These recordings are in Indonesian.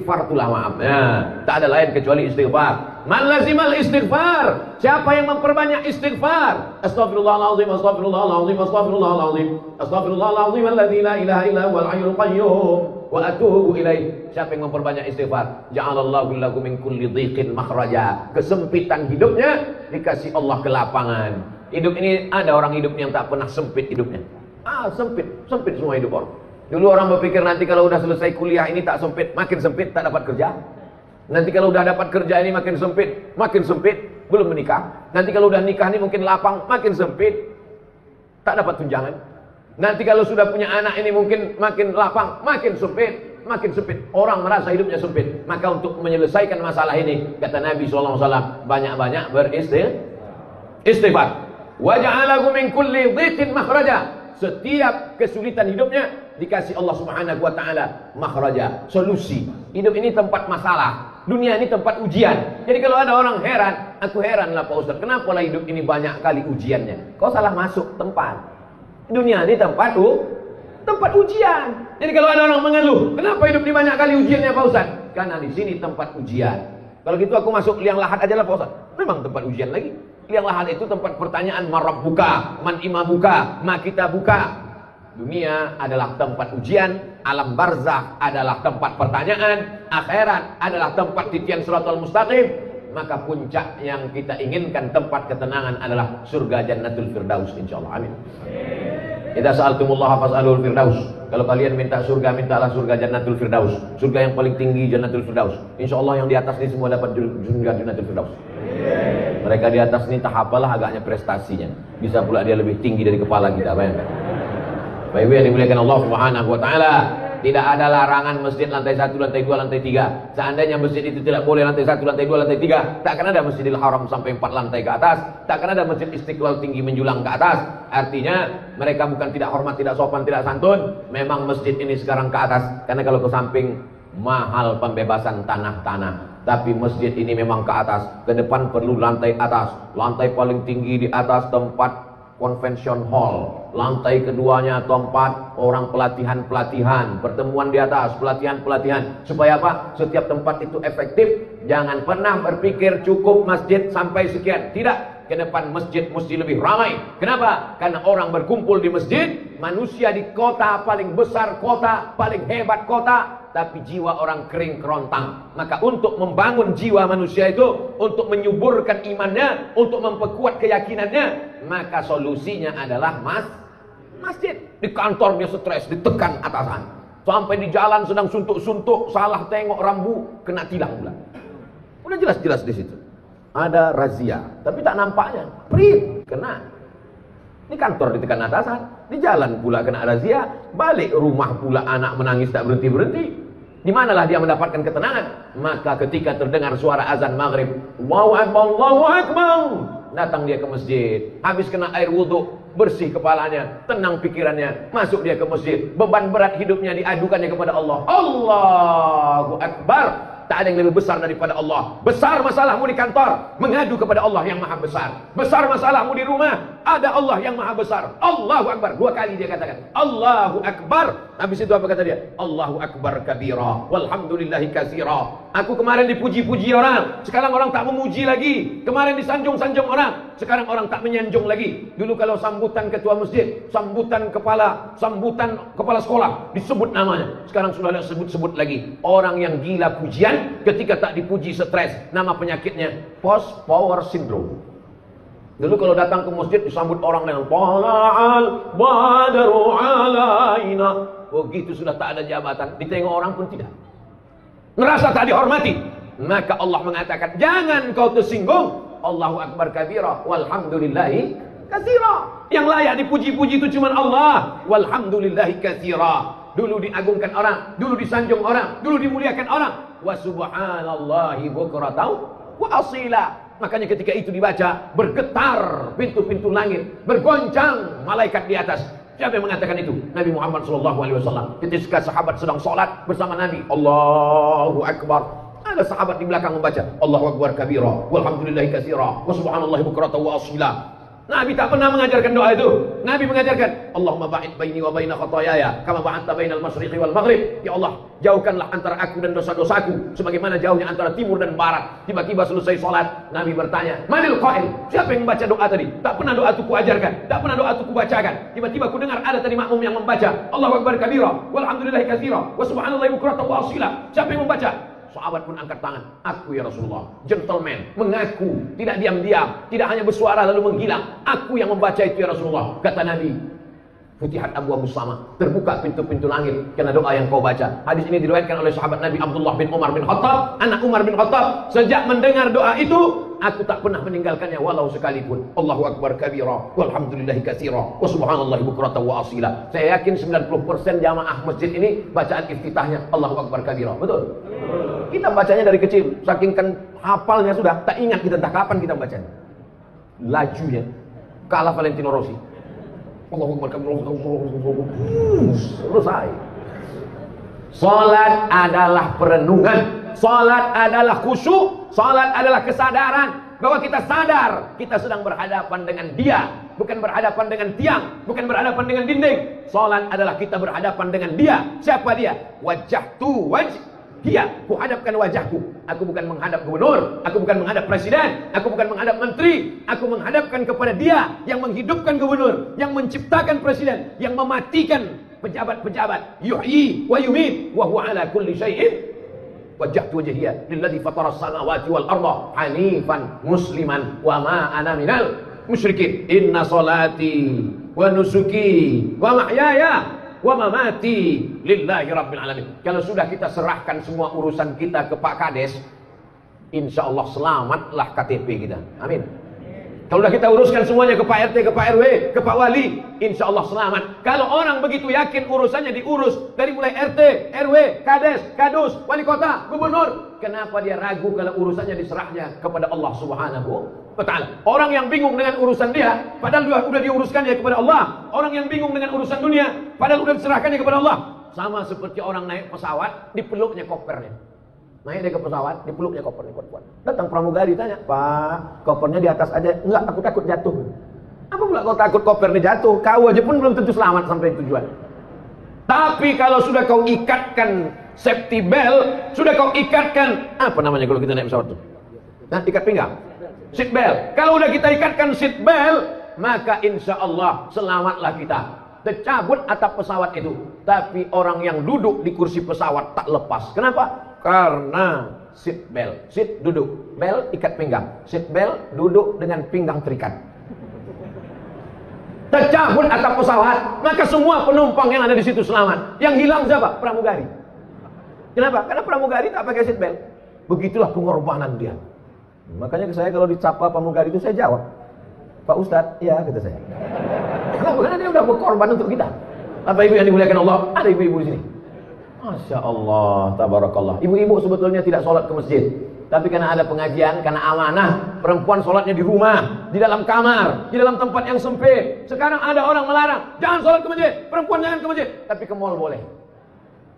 istighfar itulah maaf. Ya, tak ada lain kecuali istighfar. Man lazimal istighfar. Siapa yang memperbanyak istighfar? Astaghfirullahalazim, astaghfirullahalazim, astaghfirullahalazim, astaghfirullahalazim alladzi la ilaha illa huwal hayyul qayyum wa atubu ilaih. Siapa yang memperbanyak istighfar, ja'alallahu lahu min kulli dhiqin makhraja. Kesempitan hidupnya dikasih Allah kelapangan. Hidup ini ada orang hidup yang tak pernah sempit hidupnya. Sempit semua hidup orang. Dulu orang berpikir nanti kalau udah selesai kuliah ini tak sempit, makin sempit tak dapat kerja. Nanti kalau udah dapat kerja ini makin sempit, belum menikah. Nanti kalau udah nikah ini mungkin lapang, makin sempit, tak dapat tunjangan. Nanti kalau sudah punya anak ini mungkin makin lapang, makin sempit. Orang merasa hidupnya sempit. Maka untuk menyelesaikan masalah ini, kata Nabi SAW, banyak-banyak beristighfar. Wa ja'alahu min kulli dhiqin makhraja. Setiap kesulitan hidupnya dikasih Allah Subhanahu wa taala makhraja, solusi. Hidup ini tempat masalah, dunia ini tempat ujian. Jadi kalau ada orang heran, aku heranlah Pak Ustaz, kenapa lah hidup ini banyak kali ujiannya? Kau salah masuk tempat. Dunia ini tempat ujian. Jadi kalau ada orang mengeluh, kenapa hidup ini banyak kali ujiannya Pak Ustaz? Karena di sini tempat ujian. Kalau gitu aku masuk liang lahat aja lah Pak Ustaz. Memang tempat ujian lagi. Liang lahat itu tempat pertanyaan, man rabbuka, man imamuka, ma kitabuka. Dunia adalah tempat ujian, alam barzakh adalah tempat pertanyaan, akhirat adalah tempat titian siratal mustaqim. Maka puncak yang kita inginkan, tempat ketenangan adalah surga jannatul firdaus insyaallah. Amin. Idza sa'altumullaha fas'alul firdaus. Kalau kalian minta surga, mintalah surga jannatul firdaus. Surga yang paling tinggi jannatul firdaus. Insyaallah yang di atas ini semua dapat surga jannatul firdaus. Mereka di atas ini tak apalah agaknya prestasinya. Bisa pula dia lebih tinggi dari kepala kita, bayangkan. Baik yang dimuliakan Allah Subhanahu wa taala, tidak ada larangan masjid lantai 1, lantai 2, lantai 3. Seandainya masjid itu tidak boleh lantai 1, lantai 2, lantai 3, tak akan ada Masjidil Haram sampai 4 lantai ke atas, tak akan ada Masjid Istiqlal tinggi menjulang ke atas. Artinya mereka bukan tidak hormat, tidak sopan, tidak santun. Memang masjid ini sekarang ke atas, karena kalau ke samping mahal pembebasan tanah-tanah. Tapi masjid ini memang ke atas, ke depan perlu lantai atas. Lantai paling tinggi di atas tempat convention hall, lantai keduanya tempat orang pelatihan, pertemuan di atas, pelatihan, supaya apa? Setiap tempat itu efektif. Jangan pernah berpikir cukup masjid sampai sekian, tidak. Ke depan masjid mesti lebih ramai. Kenapa? Karena orang berkumpul di masjid. Manusia di kota paling besar, kota paling hebat kota, tapi jiwa orang kering kerontang. Maka untuk membangun jiwa manusia itu, untuk menyuburkan imannya, untuk memperkuat keyakinannya, maka solusinya adalah masjid. Di kantor dia stres, ditekan atasan. Sampai di jalan sedang suntuk-suntuk, salah tengok rambu, kena tilang pula. Udah jelas-jelas di situ. Ada razia, tapi tak nampaknya. Prit, kena. Di kantor ditekan atasan, di jalan pula kena razia, balik rumah pula anak menangis tak berhenti-berhenti. Di manalah dia mendapatkan ketenangan? Maka ketika terdengar suara azan maghrib, Allahu Akbar, Allahu Akbar, datang dia ke masjid. Habis kena air wudhu, bersih kepalanya, tenang pikirannya, masuk dia ke masjid. Beban berat hidupnya diadukannya kepada Allah. Allahu Akbar. Tak ada yang lebih besar daripada Allah. Besar masalahmu di kantor, mengadu kepada Allah yang maha besar. Besar masalahmu di rumah, ada Allah yang maha besar. Allahu Akbar. 2 kali dia katakan Allahu Akbar. Habis itu apa kata dia? Allahu Akbar kabira, walhamdulillahi katsira. Aku kemarin dipuji-puji orang, sekarang orang tak memuji lagi. Kemarin disanjung-sanjung orang, sekarang orang tak menyanjung lagi. Dulu kalau sambutan ketua masjid, sambutan kepala sekolah, disebut namanya. Sekarang sudah ada sebut-sebut lagi. Orang yang gila pujian, ketika tak dipuji stres. Nama penyakitnya post power syndrome. Dulu kalau datang ke masjid disambut orang dengan tala'al badaru alaina. Begitu sudah tak ada jabatan, ditengok orang pun tidak. Ngerasa tak dihormati. Maka Allah mengatakan, jangan kau tersinggung. Allahu Akbar kabira, walhamdulillahi katsira. Yang layak dipuji-puji itu cuma Allah. Walhamdulillahi katsira. Dulu diagungkan orang, dulu disanjung orang, dulu dimuliakan orang. Wa subhanallahi bukratan wa asila. Makanya ketika itu dibaca, bergetar pintu-pintu langit, bergoncang malaikat di atas. Siapa yang mengatakan itu? Nabi Muhammad SAW. Ketika sahabat sedang sholat bersama Nabi, Allahu Akbar, ada sahabat di belakang membaca Allahu Akbar kabira, walhamdulillahi katsira, wa subhanallahi bukratan wa asila. Nabi tak pernah mengajarkan doa itu. Nabi mengajarkan, Allahumma ba'id baini wa baina khataayaya kama ba'adta bainal masyriqi wal maghrib. Ya Allah, jauhkanlah antara aku dan dosa-dosaku sebagaimana jauhnya antara timur dan barat. Tiba-tiba selesai sholat, Nabi bertanya, manil qail? Siapa yang membaca doa tadi? Tak pernah doa itu kuajarkan, tak pernah doa itu kubacakan. Tiba-tiba ku dengar ada tadi makmum yang membaca, Allahu akbar kabira, walhamdulillahi katsira, wa subhanallahi bukratan wa asila. Siapa yang membaca? Sahabat pun angkat tangan. Aku ya Rasulullah. Gentleman, mengaku, tidak diam-diam, tidak hanya bersuara lalu menghilang. Aku yang membaca itu ya Rasulullah. Kata Nabi, Futihat Abu Sama, terbuka pintu-pintu langit karena doa yang kau baca. Hadis ini diriwayatkan oleh sahabat Nabi Abdullah bin Umar bin Khattab. Anak Umar bin Khattab, sejak mendengar doa itu, aku tak pernah meninggalkannya walau sekalipun. Allahu akbar kabira, walhamdulillahi katsira, wa subhanallahi bukratan wa asila. Saya yakin 90% jamaah masjid ini bacaan iftitahnya Allahu akbar kabira. Betul? Kita bacanya dari kecil, saking kan hafalnya sudah, tak ingat kita entah kapan kita bacanya. Lajunya kalah Valentino Rossi. Allahu akbar kabira, selesai. Salat adalah perenungan, salat adalah khusyuk, salat adalah kesadaran bahwa kita sadar kita sedang berhadapan dengan Dia, bukan berhadapan dengan tiang, bukan berhadapan dengan dinding. Salat adalah kita berhadapan dengan Dia. Siapa Dia? Wajjahtu Dia, kuhadapkan wajahku. Aku bukan menghadap gubernur, aku bukan menghadap presiden, aku bukan menghadap menteri. Aku menghadapkan kepada Dia yang menghidupkan gubernur, yang menciptakan presiden, yang mematikan pejabat-pejabat. Yuhyi wa yumit wa huwa ala kulli syai'in. Wajjahtu wajhiya lilladzi fatara as-samawati wal arda hanifan musliman wa ma ana minal musyrikin. Inna salati wa nusuki wa mahyaya wa mamati lillahi rabbil alamin. Kalau sudah kita serahkan semua urusan kita ke Pak Kades, insya Allah selamatlah KTP kita. Amin. Kalau sudah kita uruskan semuanya ke Pak RT, ke Pak RW, ke Pak Wali, insya Allah selamat. Kalau orang begitu yakin urusannya diurus dari mulai RT, RW, Kades, Kadus, Wali Kota, Gubernur, kenapa dia ragu kalau urusannya diserahnya kepada Allah Subhanahu wa Ta'ala? Orang yang bingung dengan urusan dia, padahal sudah diuruskannya kepada Allah. Orang yang bingung dengan urusan dunia, padahal sudah diserahkannya kepada Allah. Sama seperti orang naik pesawat, dipeluknya kopernya. Naik dia ke pesawat, dipeluknya kopernya kuat-kuat. Datang pramugari tanya, Pak, kopernya di atas aja. Enggak, aku takut jatuh. Apa pula kau takut kopernya jatuh? Kau aja pun belum tentu selamat sampai tujuan. Tapi kalau sudah kau ikatkan safety belt, sudah kau ikatkan, apa namanya kalau kita naik pesawat itu? Nah, ikat pinggang. Seat belt. Kalau sudah kita ikatkan seat belt, maka insya Allah selamatlah kita. Tercabut atap pesawat itu. Tapi orang yang duduk di kursi pesawat tak lepas. Kenapa? Karena seat belt. Seat duduk, belt ikat pinggang. Seat belt duduk dengan pinggang terikat. Tercabut atap pesawat, maka semua penumpang yang ada di situ selamat. Yang hilang siapa? Pramugari. Kenapa? Karena pramugari tak pakai seat belt. Begitulah pengorbanan dia. Makanya saya kalau dicapa pramugari itu saya jawab, Pak Ustadz, iya kata saya. Karena dia udah berkorban untuk kita. Apa ibu yang dimuliakan Allah? Ada ibu-ibu di sini. Masya Allah, tabarakallah. Ibu-ibu sebetulnya tidak sholat ke masjid, tapi karena ada pengajian, karena amanah, perempuan sholatnya di rumah, di dalam kamar, di dalam tempat yang sempit. Sekarang ada orang melarang, jangan sholat ke masjid, perempuan jangan ke masjid, tapi ke mall boleh.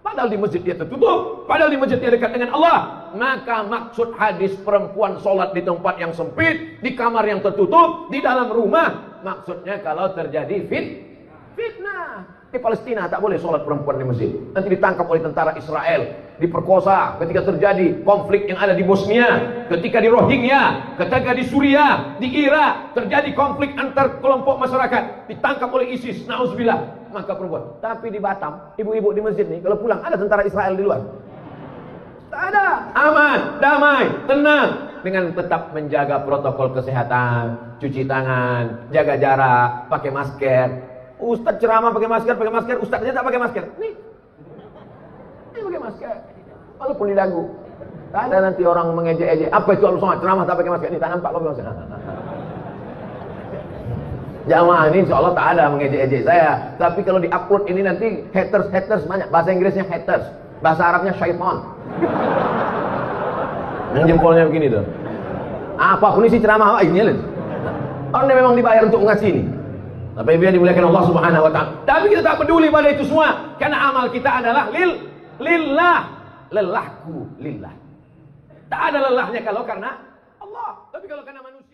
Padahal di masjid dia tertutup, padahal di masjid dia dekat dengan Allah. Maka maksud hadis perempuan sholat di tempat yang sempit, di kamar yang tertutup, di dalam rumah, maksudnya kalau terjadi fitnah. Di Palestina tak boleh sholat perempuan di masjid. Nanti ditangkap oleh tentara Israel, diperkosa. Ketika terjadi konflik yang ada di Bosnia, ketika di Rohingya, ketika di Suriah, di Irak terjadi konflik antar kelompok masyarakat, ditangkap oleh ISIS, na'udzubillah. Maka perempuan. Tapi di Batam, ibu-ibu di masjid nih, kalau pulang ada tentara Israel di luar. Tak ada, aman, damai, tenang, dengan tetap menjaga protokol kesehatan, cuci tangan, jaga jarak, pakai masker. Ustadz ceramah pakai masker, ustadz aja tak pakai masker. Nih pakai masker, walaupun di dagu. Tak ada nanti orang mengejek-ejek. Apa itu al-somad? Ceramah tak pakai masker. Ini tak nampak pakai masker. Jamaah ini insya Allah tak ada mengejek-ejek saya. Tapi kalau di-upload ini nanti haters banyak. Bahasa Inggrisnya haters, bahasa Arabnya syaitan. Yang jempolnya begini tuh. Apapun isi ceramah ini lihat. Orang yang memang dibayar untuk ngasih ini. Tapi biar dimuliakan Allah Subhanahu wa Ta'ala. Tapi kita tak peduli pada itu semua, karena amal kita adalah lillah. Lelahku lillah. Tak ada lelahnya kalau karena Allah. Tapi kalau karena manusia